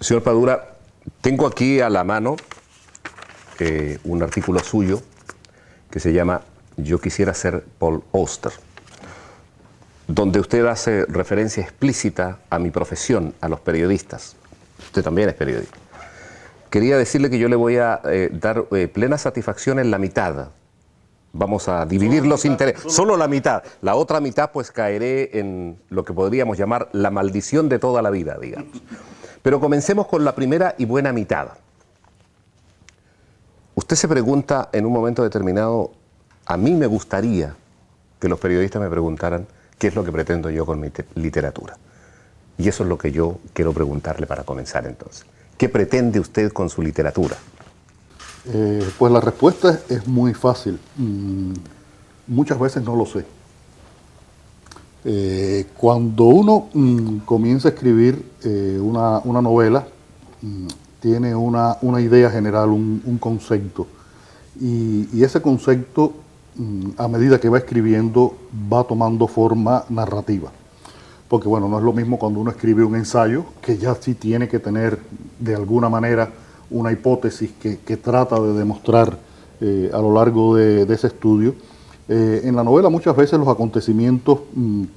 Señor Padura, tengo aquí a la mano un artículo suyo que se llama Yo quisiera ser Paul Auster, donde usted hace referencia explícita a mi profesión, a los periodistas. Usted también es periodista. Quería decirle que yo le voy a dar plena satisfacción en la mitad. Vamos a dividir los intereses, solo la mitad. La otra mitad pues caeré en lo que podríamos llamar la maldición de toda la vida, digamos. Pero comencemos con la primera y buena mitad. Usted se pregunta en un momento determinado, a mí me gustaría que los periodistas me preguntaran qué es lo que pretendo yo con mi literatura. Y eso es lo que yo quiero preguntarle para comenzar entonces. ¿Qué pretende usted con su literatura? Pues la respuesta es muy fácil. Muchas veces no lo sé. Cuando uno comienza a escribir una novela, tiene una idea general, un concepto. Y ese concepto, a medida que va escribiendo, va tomando forma narrativa. Porque bueno, no es lo mismo cuando uno escribe un ensayo, que ya sí tiene que tener de alguna manera una hipótesis que trata de demostrar a lo largo de ese estudio. En la novela muchas veces los acontecimientos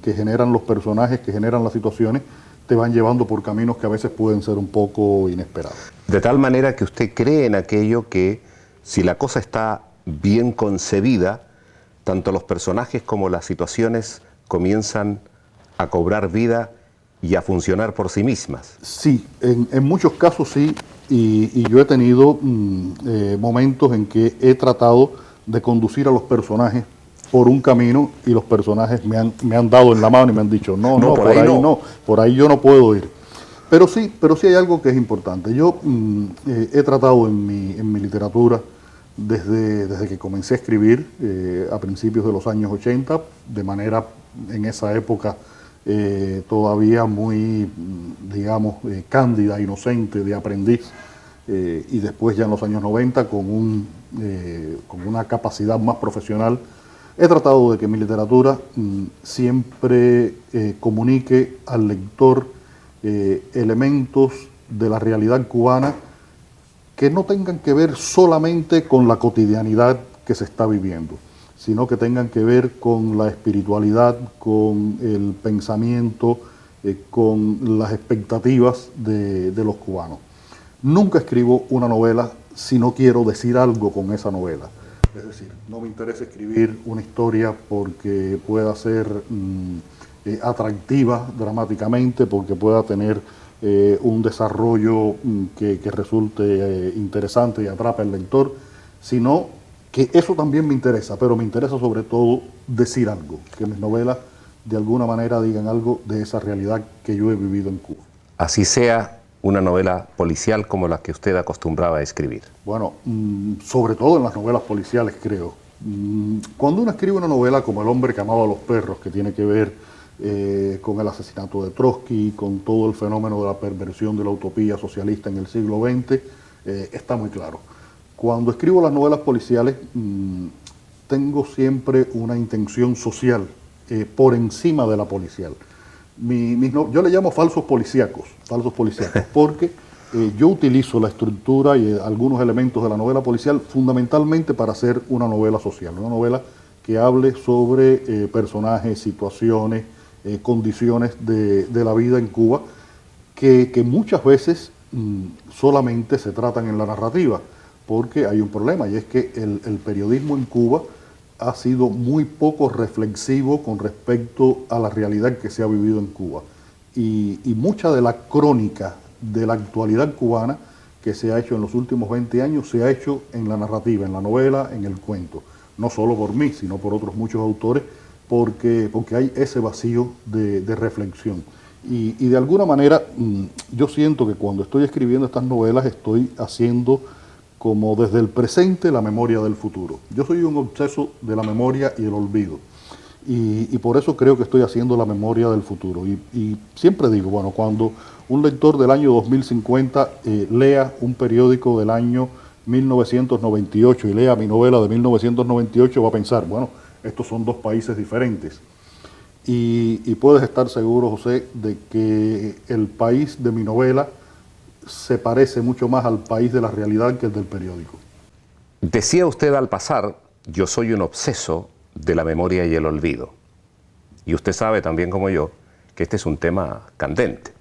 que generan los personajes, que generan las situaciones, te van llevando por caminos que a veces pueden ser un poco inesperados. De tal manera que usted cree en aquello que, si la cosa está bien concebida, tanto los personajes como las situaciones comienzan a cobrar vida y a funcionar por sí mismas. Sí, en muchos casos sí, y yo he tenido momentos en que he tratado de conducir a los personajes por un camino y los personajes me han dado en la mano y me han dicho, no, por ahí no, por ahí yo no puedo ir. Pero sí hay algo que es importante. Yo he tratado en mi literatura, desde que comencé a escribir a principios de los años 80, de manera en esa época todavía muy, digamos, cándida, inocente, de aprendiz, y después ya en los años 90 con una capacidad más profesional. He tratado de que mi literatura siempre comunique al lector elementos de la realidad cubana que no tengan que ver solamente con la cotidianidad que se está viviendo, sino que tengan que ver con la espiritualidad, con el pensamiento, con las expectativas de los cubanos. Nunca escribo una novela si no quiero decir algo con esa novela. Es decir, no me interesa escribir una historia porque pueda ser atractiva dramáticamente, porque pueda tener un desarrollo que resulte interesante y atrape al lector, sino que eso también me interesa, pero me interesa sobre todo decir algo, que mis novelas de alguna manera digan algo de esa realidad que yo he vivido en Cuba. Así sea una novela policial como la que usted acostumbraba a escribir. Bueno, sobre todo en las novelas policiales, creo. Cuando uno escribe una novela como El hombre que amaba a los perros, que tiene que ver con el asesinato de Trotsky, con todo el fenómeno de la perversión de la utopía socialista en el siglo XX, está muy claro. Cuando escribo las novelas policiales, tengo siempre una intención social por encima de la policial. Yo le llamo falsos policíacos, porque yo utilizo la estructura y algunos elementos de la novela policial fundamentalmente para hacer una novela social, una novela que hable sobre personajes, situaciones, condiciones de la vida en Cuba, que muchas veces solamente se tratan en la narrativa, porque hay un problema, y es que el periodismo en Cuba ha sido muy poco reflexivo con respecto a la realidad que se ha vivido en Cuba. Y mucha de la crónica de la actualidad cubana que se ha hecho en los últimos 20 años se ha hecho en la narrativa, en la novela, en el cuento. No solo por mí, sino por otros muchos autores, porque hay ese vacío de reflexión. Y de alguna manera yo siento que cuando estoy escribiendo estas novelas estoy haciendo como desde el presente la memoria del futuro. Yo soy un obseso de la memoria y el olvido. Y por eso creo que estoy haciendo la memoria del futuro. Y siempre digo, bueno, cuando un lector del año 2050 lea un periódico del año 1998 y lea mi novela de 1998, va a pensar, bueno, estos son dos países diferentes. Y puedes estar seguro, José, de que el país de mi novela se parece mucho más al país de la realidad que el del periódico. Decía usted al pasar, yo soy un obseso de la memoria y el olvido. Y usted sabe también como yo que este es un tema candente,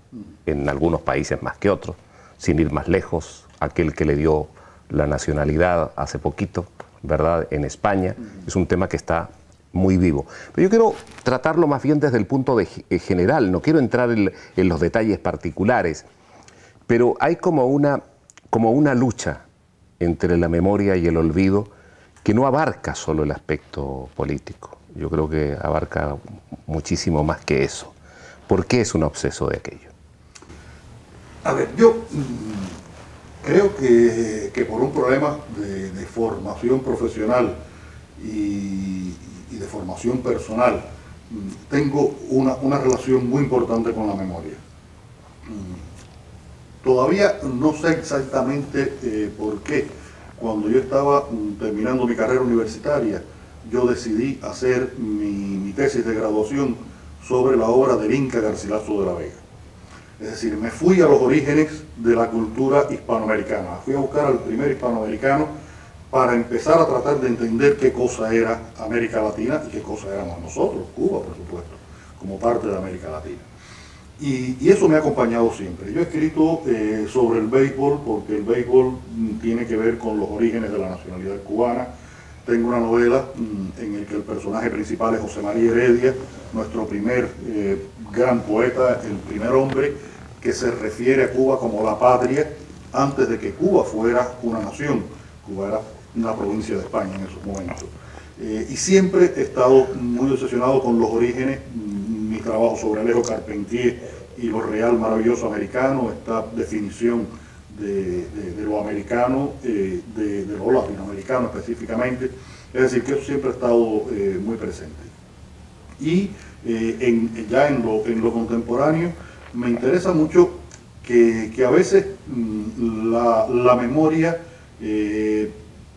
en algunos países más que otros. Sin ir más lejos, aquel que le dio la nacionalidad hace poquito, ¿verdad?, en España, es un tema que está muy vivo. Pero yo quiero tratarlo más bien desde el punto de general, no quiero entrar en los detalles particulares, pero hay como una lucha entre la memoria y el olvido que no abarca solo el aspecto político. Yo creo que abarca muchísimo más que eso. ¿Por qué es un obseso de aquello? A ver, yo creo que por un problema de formación profesional y de formación personal, tengo una relación muy importante con la memoria. Todavía no sé exactamente por qué. Cuando yo estaba terminando mi carrera universitaria, yo decidí hacer mi tesis de graduación sobre la obra del Inca Garcilaso de la Vega. Es decir, me fui a los orígenes de la cultura hispanoamericana. Fui a buscar al primer hispanoamericano para empezar a tratar de entender qué cosa era América Latina y qué cosa éramos nosotros, Cuba, por supuesto, como parte de América Latina. Y eso me ha acompañado siempre. Yo he escrito sobre el béisbol, porque el béisbol tiene que ver con los orígenes de la nacionalidad cubana. Tengo una novela en la que el personaje principal es José María Heredia, nuestro primer gran poeta, el primer hombre que se refiere a Cuba como la patria antes de que Cuba fuera una nación. Cuba era una provincia de España en esos momentos. Y siempre he estado muy obsesionado con los orígenes. Mi trabajo sobre Alejo Carpentier y lo real maravilloso americano, esta definición de lo americano, de lo latinoamericano específicamente, es decir, que eso siempre ha estado muy presente. Y ya en lo contemporáneo me interesa mucho que a veces la memoria,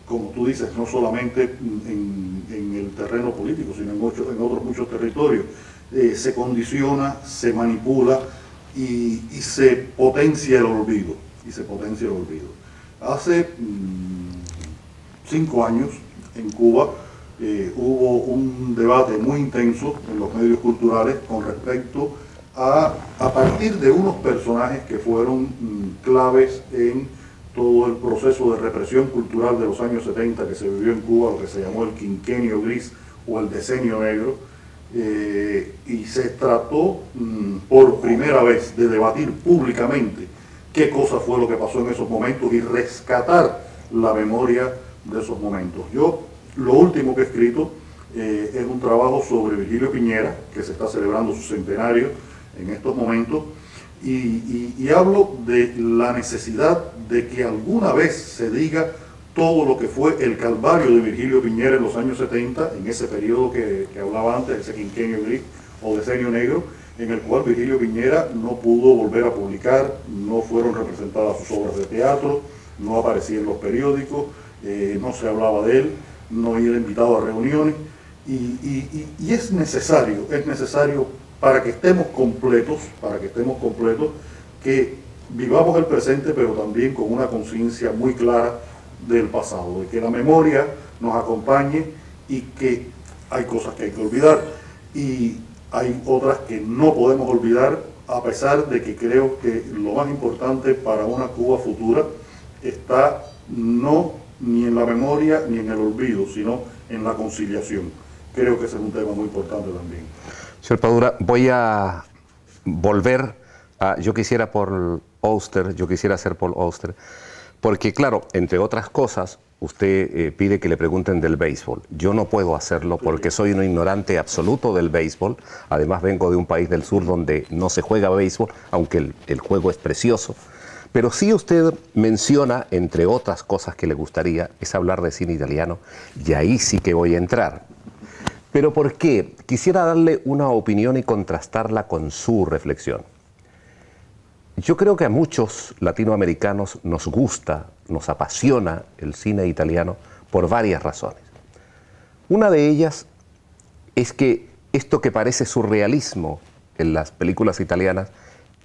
como tú dices, no solamente en el terreno político, sino en otros muchos territorios, se condiciona, se manipula y se potencia el olvido. Hace 5 años en Cuba hubo un debate muy intenso en los medios culturales con respecto a partir de unos personajes que fueron claves en todo el proceso de represión cultural de los años 70 que se vivió en Cuba, lo que se llamó el quinquenio gris o el decenio negro. Y se trató por primera vez de debatir públicamente qué cosa fue lo que pasó en esos momentos y rescatar la memoria de esos momentos. Yo lo último que he escrito es un trabajo sobre Virgilio Piñera, que se está celebrando su centenario en estos momentos, y hablo de la necesidad de que alguna vez se diga todo lo que fue el calvario de Virgilio Piñera en los años 70, en ese periodo que hablaba antes, ese quinquenio gris o decenio negro, en el cual Virgilio Piñera no pudo volver a publicar, no fueron representadas sus obras de teatro, no aparecía en los periódicos, no se hablaba de él, no era invitado a reuniones, y es necesario para que estemos completos, que vivamos el presente, pero también con una conciencia muy clara del pasado, de que la memoria nos acompañe y que hay cosas que hay que olvidar y hay otras que no podemos olvidar, a pesar de que creo que lo más importante para una Cuba futura está no ni en la memoria ni en el olvido, sino en la conciliación. Creo que ese es un tema muy importante también. Señor Padura, voy a volver a yo quisiera ser Paul Auster, porque claro, entre otras cosas, usted pide que le pregunten del béisbol. Yo no puedo hacerlo porque soy un ignorante absoluto del béisbol. Además vengo de un país del sur donde no se juega béisbol, aunque el juego es precioso. Pero sí usted menciona, entre otras cosas que le gustaría, es hablar de cine italiano, y ahí sí que voy a entrar. ¿Pero por qué? Quisiera darle una opinión y contrastarla con su reflexión. Yo creo que a muchos latinoamericanos nos gusta, nos apasiona el cine italiano por varias razones. Una de ellas es que esto que parece surrealismo en las películas italianas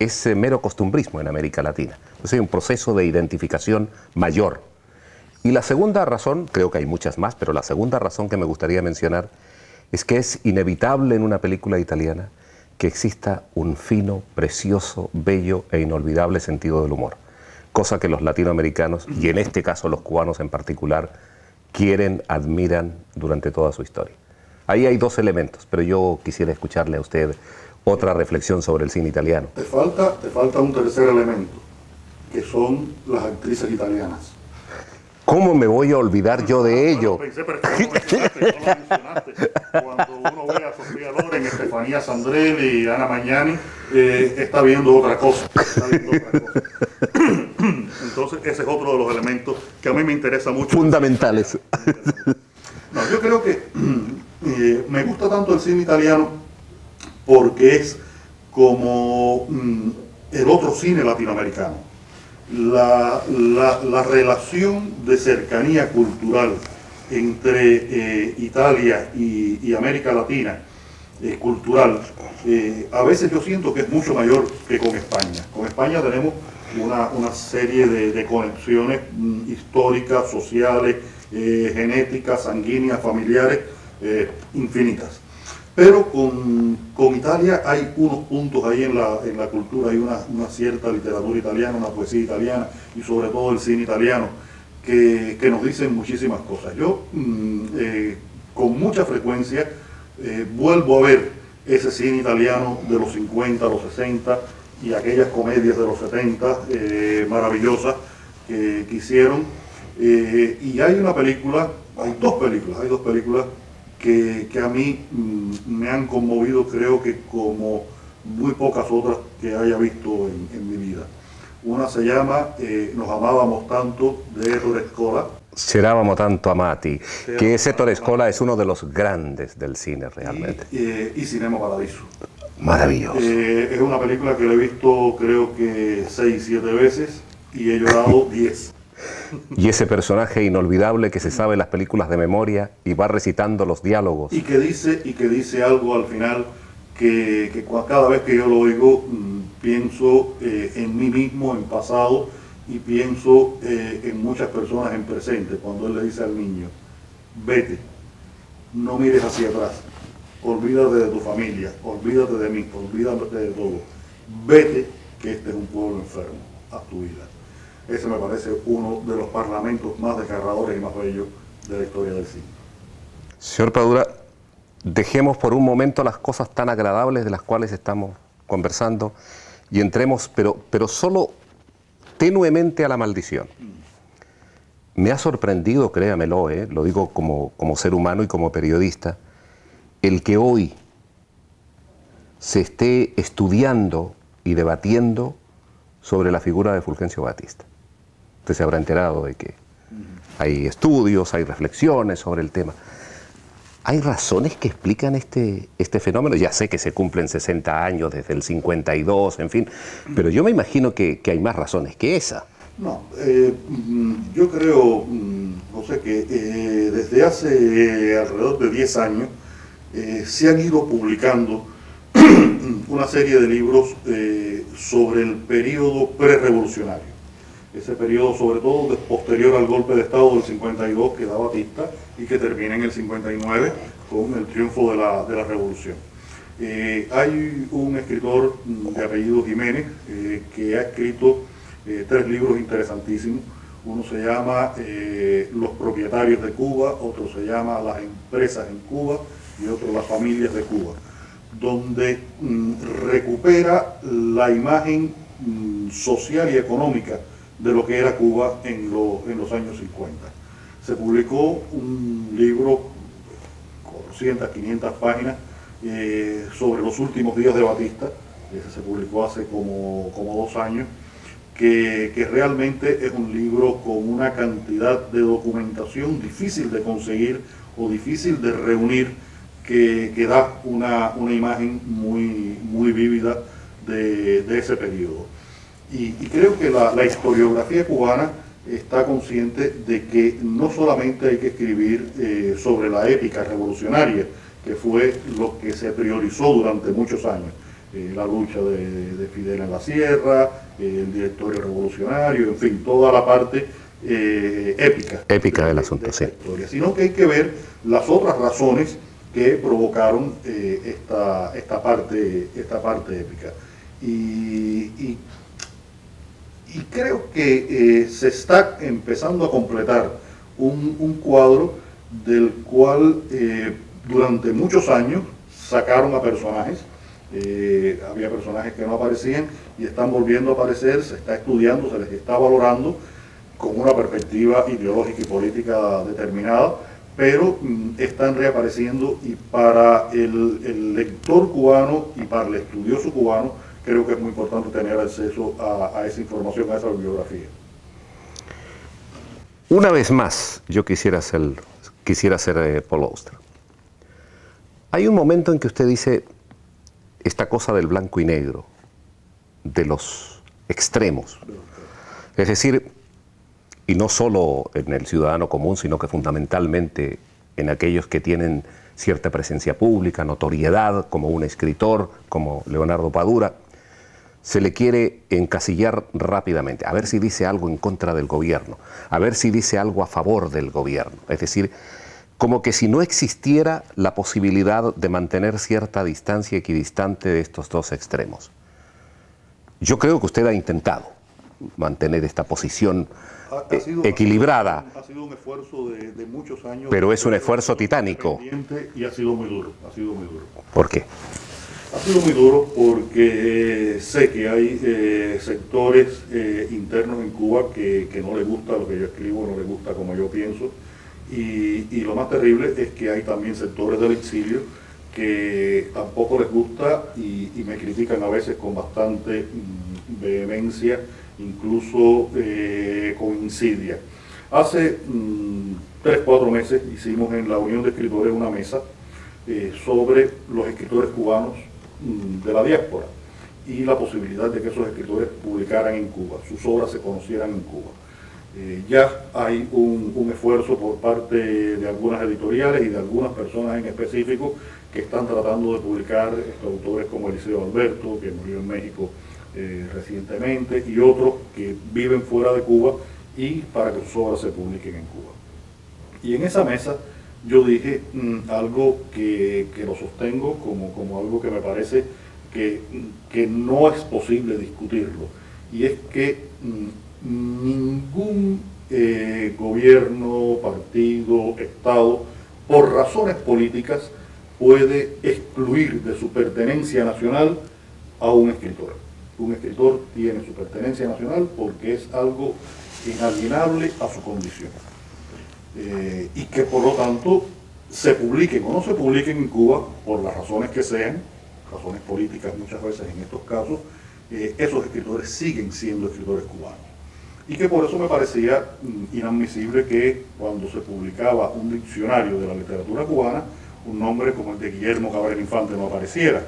es mero costumbrismo en América Latina. Entonces hay un proceso de identificación mayor. Y la segunda razón, creo que hay muchas más, pero la segunda razón que me gustaría mencionar es que es inevitable en una película italiana que exista un fino, precioso, bello e inolvidable sentido del humor. Cosa que los latinoamericanos, y en este caso los cubanos en particular, quieren, admiran durante toda su historia. Ahí hay dos elementos, pero yo quisiera escucharle a usted otra reflexión sobre el cine italiano. Te falta un tercer elemento, que son las actrices italianas. ¿Cómo me voy a olvidar yo de ello? Pensé, pero no lo mencionaste. Cuando uno ve a Sofía Loren, Estefanía Sandrelli y Ana Magnani, está viendo otra cosa. Entonces, ese es otro de los elementos que a mí me interesa mucho. Fundamentales. No, yo creo que me gusta tanto el cine italiano porque es como el otro cine latinoamericano. La relación de cercanía cultural entre Italia y América Latina, cultural, a veces yo siento que es mucho mayor que con España. Con España tenemos una serie de conexiones históricas, sociales, genéticas, sanguíneas, familiares, infinitas. Pero con Italia hay unos puntos ahí en la cultura, hay una cierta literatura italiana, una poesía italiana y sobre todo el cine italiano que nos dicen muchísimas cosas. Yo con mucha frecuencia vuelvo a ver ese cine italiano de los 50, los 60 y aquellas comedias de los 70 maravillosas que hicieron. Y hay dos películas que a mí me han conmovido, creo que como muy pocas otras que haya visto en mi vida. Una se llama Nos amábamos tanto, de Ettore Scola. C'eravamo tanto amati, que ese Ettore Scola es uno de los grandes del cine realmente. Y Cinema Paradiso. Maravilloso. Es una película que la he visto creo que 6, 7 veces y he llorado 10. Y ese personaje inolvidable que se sabe las películas de memoria y va recitando los diálogos. Y que dice algo al final que cada vez que yo lo oigo pienso en mí mismo, en pasado, y pienso en muchas personas en presente, cuando él le dice al niño, vete, no mires hacia atrás, olvídate de tu familia, olvídate de mí, olvídate de todo, vete, que este es un pueblo enfermo, haz tu vida. Ese me parece uno de los parlamentos más desgarradores y más bellos de la historia del cine. Señor Padura, dejemos por un momento las cosas tan agradables de las cuales estamos conversando y entremos, pero solo tenuemente a la maldición. Me ha sorprendido, créamelo, lo digo como ser humano y como periodista, el que hoy se esté estudiando y debatiendo sobre la figura de Fulgencio Batista. Usted se habrá enterado de que hay estudios, hay reflexiones sobre el tema. ¿Hay razones que explican este fenómeno? Ya sé que se cumplen 60 años desde el 52, en fin, pero yo me imagino que hay más razones que esa. No, yo creo, José, que desde hace alrededor de 10 años se han ido publicando una serie de libros sobre el periodo prerevolucionario. Ese periodo, sobre todo posterior al golpe de Estado del 52 que da Batista y que termina en el 59 con el triunfo de la revolución. Hay un escritor de apellido Jiménez que ha escrito 3 libros interesantísimos. Uno se llama Los propietarios de Cuba, otro se llama Las empresas en Cuba y otro Las familias de Cuba, donde recupera la imagen social y económica de lo que era Cuba en los años 50. Se publicó un libro, 400, 500 páginas, sobre los últimos días de Batista. Ese se publicó hace como 2 años, que realmente es un libro con una cantidad de documentación difícil de conseguir o difícil de reunir, que da una imagen muy vívida de ese periodo. Y creo que la historiografía cubana está consciente de que no solamente hay que escribir sobre la épica revolucionaria, que fue lo que se priorizó durante muchos años, la lucha de Fidel en la Sierra, el directorio revolucionario, en fin, toda la parte épica del asunto, esta sí. historia, sino que hay que ver las otras razones que provocaron esta parte épica. Y creo que se está empezando a completar un cuadro del cual durante muchos años sacaron a personajes. Había personajes que no aparecían y están volviendo a aparecer, se está estudiando, se les está valorando con una perspectiva ideológica y política determinada, pero están reapareciendo, y para el lector cubano y para el estudioso cubano creo que es muy importante tener acceso a esa información, a esa bibliografía. Una vez más, yo quisiera ser Paul Auster. Hay un momento en que usted dice esta cosa del blanco y negro, de los extremos. Es decir, y no solo en el ciudadano común, sino que fundamentalmente en aquellos que tienen cierta presencia pública, notoriedad, como un escritor, como Leonardo Padura, se le quiere encasillar rápidamente, a ver si dice algo en contra del gobierno, a ver si dice algo a favor del gobierno. Es decir, como que si no existiera la posibilidad de mantener cierta distancia equidistante de estos dos extremos. Yo creo que usted ha intentado mantener esta posición equilibrada. Ha sido un esfuerzo de muchos años. Pero es un esfuerzo titánico. Y ha sido muy duro, ¿Por qué? Ha sido muy duro porque sé que hay sectores internos en Cuba que no les gusta lo que yo escribo, no les gusta como yo pienso. Y lo más terrible es que hay también sectores del exilio que tampoco les gusta y me critican a veces con bastante vehemencia, incluso con insidia. Hace 3-4 meses hicimos en la Unión de Escritores una mesa sobre los escritores cubanos de la diáspora y la posibilidad de que esos escritores publicaran en Cuba, sus obras se conocieran en Cuba. Ya hay un esfuerzo por parte de algunas editoriales y de algunas personas en específico que están tratando de publicar autores como Eliseo Alberto, que murió en México recientemente, y otros que viven fuera de Cuba, y para que sus obras se publiquen en Cuba. Y en esa mesa yo dije algo que lo sostengo como algo que me parece que no es posible discutirlo, y es que ningún gobierno, partido, Estado, por razones políticas, puede excluir de su pertenencia nacional a un escritor. Un escritor tiene su pertenencia nacional porque es algo inalienable a su condición. Y que por lo tanto se publiquen o no se publiquen en Cuba, por las razones que sean, razones políticas muchas veces en estos casos, esos escritores siguen siendo escritores cubanos. Y que por eso me parecía inadmisible que cuando se publicaba un diccionario de la literatura cubana, un nombre como el de Guillermo Cabrera Infante no apareciera,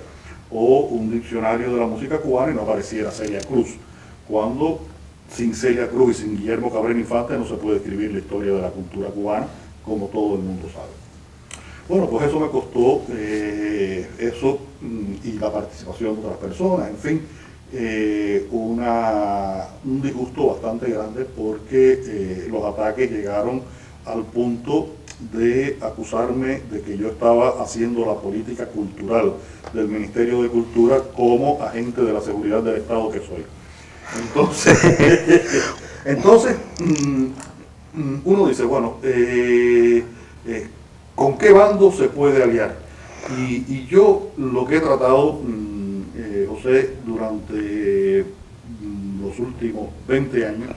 o un diccionario de la música cubana y no apareciera Celia Cruz, cuando sin Celia Cruz y sin Guillermo Cabrera Infante no se puede escribir la historia de la cultura cubana, como todo el mundo sabe. Bueno, pues eso me costó, y la participación de otras personas, en fin, un disgusto bastante grande, porque los ataques llegaron al punto de acusarme de que yo estaba haciendo la política cultural del Ministerio de Cultura como agente de la seguridad del Estado que soy. Entonces uno dice, bueno, ¿con qué bando se puede aliar? Y yo lo que he tratado, José, durante los últimos 20 años,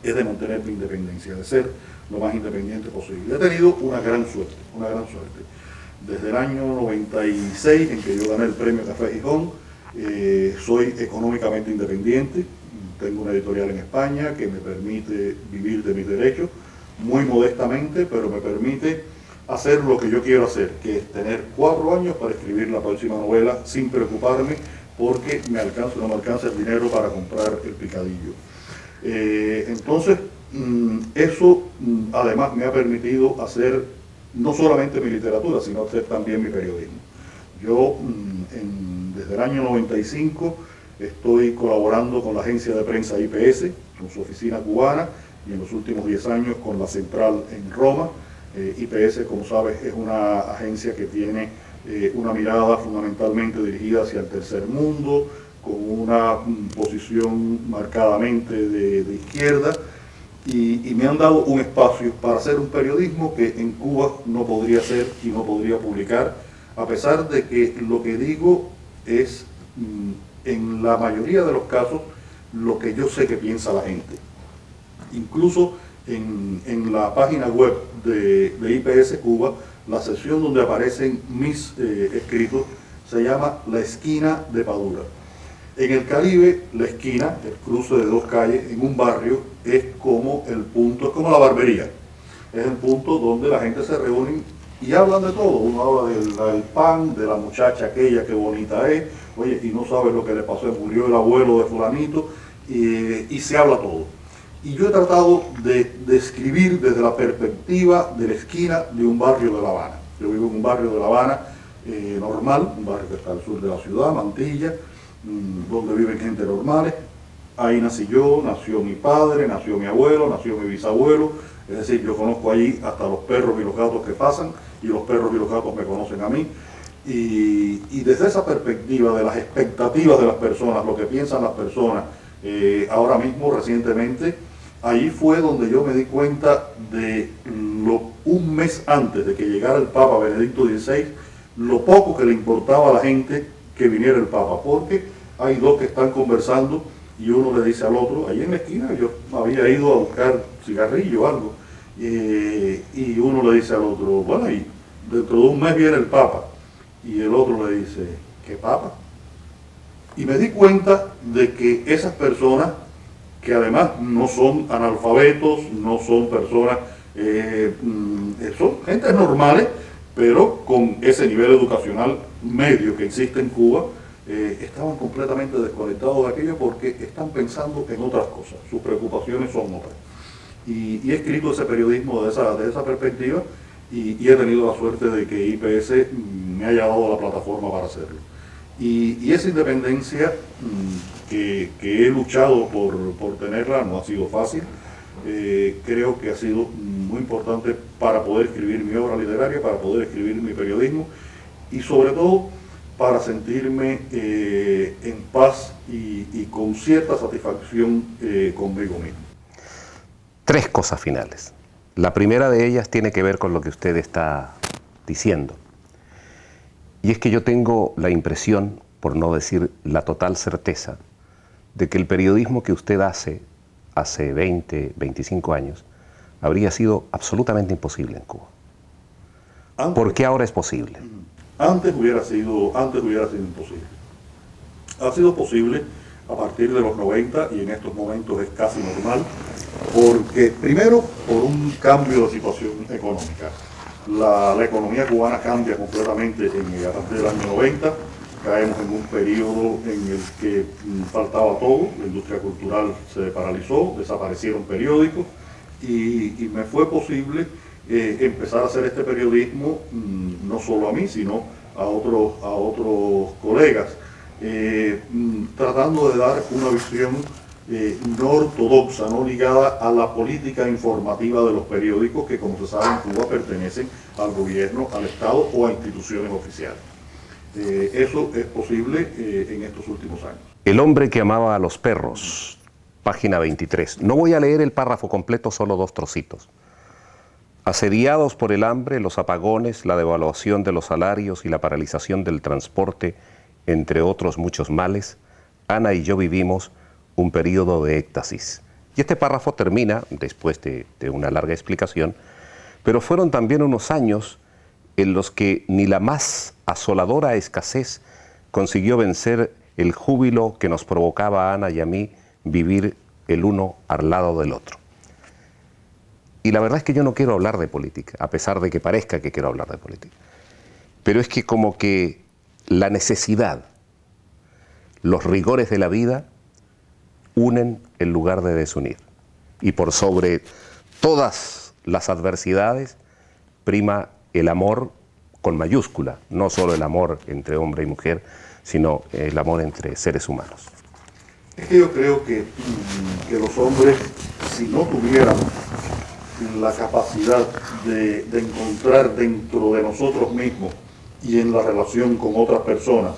es de mantener mi independencia, de ser lo más independiente posible. He tenido una gran suerte. Desde el año 96, en que yo gané el premio Café Gijón, soy económicamente independiente. Tengo una editorial en España que me permite vivir de mis derechos, muy modestamente, pero me permite hacer lo que yo quiero hacer, que es tener 4 años para escribir la próxima novela sin preocuparme porque no me alcanza el dinero para comprar el picadillo. Entonces, eso además me ha permitido hacer no solamente mi literatura, sino hacer también mi periodismo. Yo en Desde el año 95 estoy colaborando con la agencia de prensa IPS, con su oficina cubana, y en los últimos 10 años con la central en Roma. IPS, como sabes, es una agencia que tiene una mirada fundamentalmente dirigida hacia el tercer mundo, con una posición marcadamente de izquierda, y me han dado un espacio para hacer un periodismo que en Cuba no podría hacer y no podría publicar, a pesar de que lo que digo es, en la mayoría de los casos, lo que yo sé que piensa la gente. Incluso en la página web de IPS Cuba, la sección donde aparecen mis escritos se llama La Esquina de Padura. En el Caribe, la esquina, el cruce de dos calles en un barrio, es como el punto, es como la barbería. Es el punto donde la gente se reúne y hablan de todo. Uno habla del pan, de la muchacha aquella que bonita es, oye, y no sabes lo que le pasó, murió el abuelo de fulanito, y se habla todo. Y yo he tratado de escribir desde la perspectiva de la esquina de un barrio de La Habana. Yo vivo en un barrio de La Habana normal, un barrio que está al sur de la ciudad, Mantilla, donde viven gente normales. Ahí nací yo, nació mi padre, nació mi abuelo, nació mi bisabuelo. Es decir, yo conozco allí hasta los perros y los gatos que pasan, y los perros y los gatos me conocen a mí. Y desde esa perspectiva de las expectativas de las personas, lo que piensan las personas, ahora mismo, recientemente, allí fue donde yo me di cuenta de un mes antes de que llegara el Papa Benedicto XVI, lo poco que le importaba a la gente que viniera el Papa, porque hay dos que están conversando y uno le dice al otro, ahí en la esquina yo había ido a buscar cigarrillo o algo, y uno le dice al otro, bueno, y dentro de un mes viene el Papa, y el otro le dice, ¿qué Papa? Y me di cuenta de que esas personas, que además no son analfabetos, no son personas, son gentes normales, pero con ese nivel educacional medio que existe en Cuba, estaban completamente desconectados de aquello porque están pensando en otras cosas, sus preocupaciones son otras. Y he escrito ese periodismo de esa perspectiva, y he tenido la suerte de que IPS me haya dado la plataforma para hacerlo. Y esa independencia que he luchado por tenerla no ha sido fácil. Creo que ha sido muy importante para poder escribir mi obra literaria, para poder escribir mi periodismo, y sobre todo para sentirme en paz y con cierta satisfacción conmigo mismo. 3 cosas finales. La primera de ellas tiene que ver con lo que usted está diciendo. Y es que yo tengo la impresión, por no decir la total certeza, de que el periodismo que usted hace 20, 25 años, habría sido absolutamente imposible en Cuba. ¿Por qué ahora es posible? Antes hubiera sido imposible. Ha sido posible a partir de los 90, y en estos momentos es casi normal, porque primero por un cambio de situación económica. La economía cubana cambia completamente a partir del año 90, caemos en un periodo en el que faltaba todo, la industria cultural se paralizó, desaparecieron periódicos, y me fue posible empezar a hacer este periodismo, no solo a mí, sino a otros colegas, tratando de dar una visión no ortodoxa, no ligada a la política informativa de los periódicos que, como se sabe, en Cuba pertenecen al gobierno, al Estado o a instituciones oficiales. Eso es posible en estos últimos años. El hombre que amaba a los perros, página 23. No voy a leer el párrafo completo, solo 2 trocitos. Asediados por el hambre, los apagones, la devaluación de los salarios y la paralización del transporte, entre otros muchos males, Ana y yo vivimos un periodo de éxtasis. Y este párrafo termina, después de una larga explicación, pero fueron también unos años en los que ni la más asoladora escasez consiguió vencer el júbilo que nos provocaba a Ana y a mí vivir el uno al lado del otro. Y la verdad es que yo no quiero hablar de política, a pesar de que parezca que quiero hablar de política. Pero es que como que la necesidad, los rigores de la vida, unen en lugar de desunir. Y por sobre todas las adversidades, prima el amor con mayúscula, no solo el amor entre hombre y mujer, sino el amor entre seres humanos. Es que yo creo que los hombres, si no tuviéramos la capacidad de encontrar dentro de nosotros mismos y en la relación con otras personas,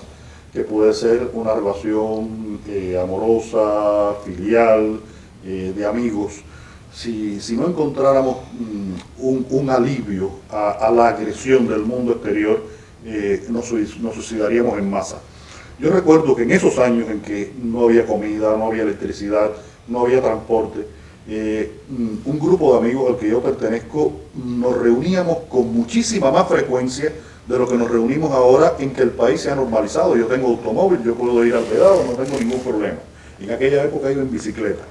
que puede ser una relación amorosa, filial, de amigos, si no encontráramos un alivio a la agresión del mundo exterior, nos suicidaríamos en masa. Yo recuerdo que en esos años en que no había comida, no había electricidad, no había transporte, un grupo de amigos al que yo pertenezco nos reuníamos con muchísima más frecuencia de lo que nos reunimos ahora, en que el país se ha normalizado. Yo tengo automóvil, yo puedo ir al pedado, no tengo ningún problema. En aquella época iba en bicicleta.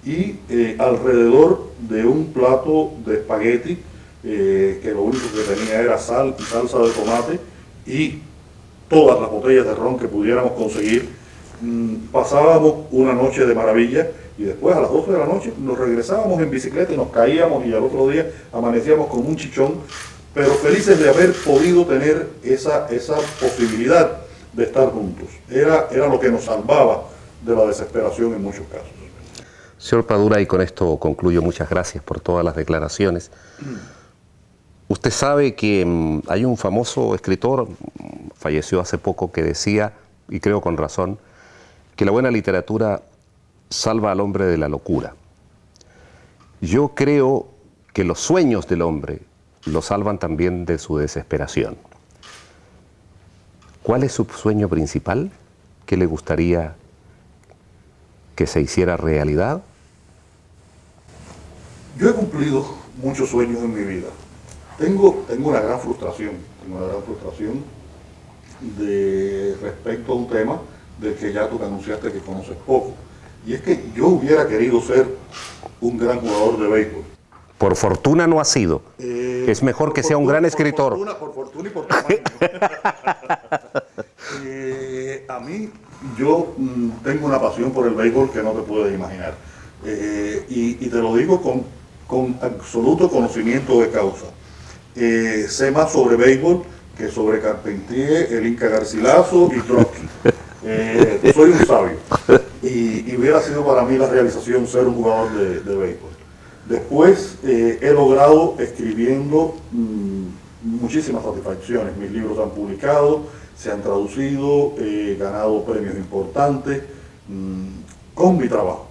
Y alrededor de un plato de espagueti, que lo único que tenía era sal y salsa de tomate, y todas las botellas de ron que pudiéramos conseguir, pasábamos una noche de maravilla, y después a las 12 de la noche nos regresábamos en bicicleta y nos caíamos, y al otro día amanecíamos con un chichón, pero felices de haber podido tener esa posibilidad de estar juntos. Era lo que nos salvaba de la desesperación en muchos casos. Señor Padura, y con esto concluyo, muchas gracias por todas las declaraciones. Usted sabe que hay un famoso escritor, falleció hace poco, que decía, y creo con razón, que la buena literatura salva al hombre de la locura. Yo creo que los sueños del hombre lo salvan también de su desesperación. ¿Cuál es su sueño principal? ¿Qué le gustaría que se hiciera realidad? Yo he cumplido muchos sueños en mi vida. Tengo una gran frustración, respecto a un tema del que ya tú te anunciaste que conoces poco. Y es que yo hubiera querido ser un gran jugador de béisbol. Por fortuna no ha sido. Es mejor que sea un gran escritor. Por fortuna y por tamaño. A mí, yo tengo una pasión por el béisbol que no te puedes imaginar. Y te lo digo con absoluto conocimiento de causa. Sé más sobre béisbol que sobre Carpentier, el Inca Garcilaso y Trotsky. Soy un sabio. Y hubiera sido para mí la realización ser un jugador de béisbol. Después he logrado, escribiendo, muchísimas satisfacciones. Mis libros han publicado, se han traducido, he ganado premios importantes con mi trabajo.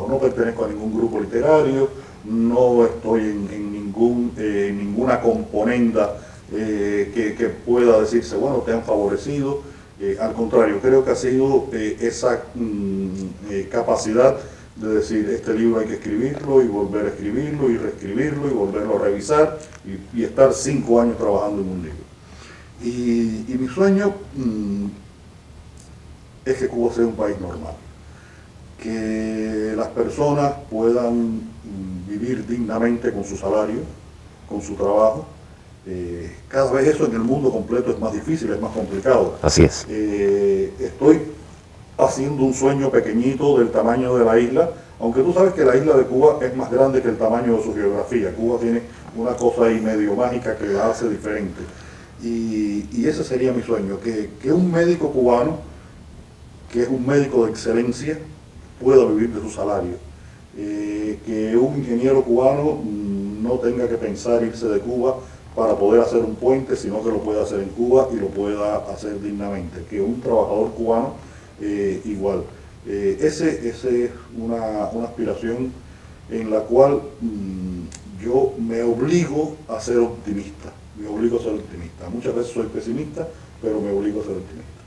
No pertenezco a ningún grupo literario, no estoy en ninguna componenda que pueda decirse, bueno, te han favorecido. Al contrario, creo que ha sido esa capacidad de decir, este libro hay que escribirlo y volver a escribirlo y reescribirlo y volverlo a revisar y estar 5 años trabajando en un libro. Y mi sueño es que Cuba sea un país normal, que las personas puedan vivir dignamente con su salario, con su trabajo. Cada vez eso en el mundo completo es más difícil, es más complicado. Así es. Estoy haciendo un sueño pequeñito del tamaño de la isla, aunque tú sabes que la isla de Cuba es más grande que el tamaño de su geografía. Cuba tiene una cosa ahí medio mágica que la hace diferente. Y ese sería mi sueño, que un médico cubano, que es un médico de excelencia, pueda vivir de su salario. Que un ingeniero cubano no tenga que pensar irse de Cuba para poder hacer un puente, sino que lo pueda hacer en Cuba y lo pueda hacer dignamente. Que un trabajador cubano igual. Ese es una aspiración en la cual yo me obligo a ser optimista. Muchas veces soy pesimista, pero me obligo a ser optimista.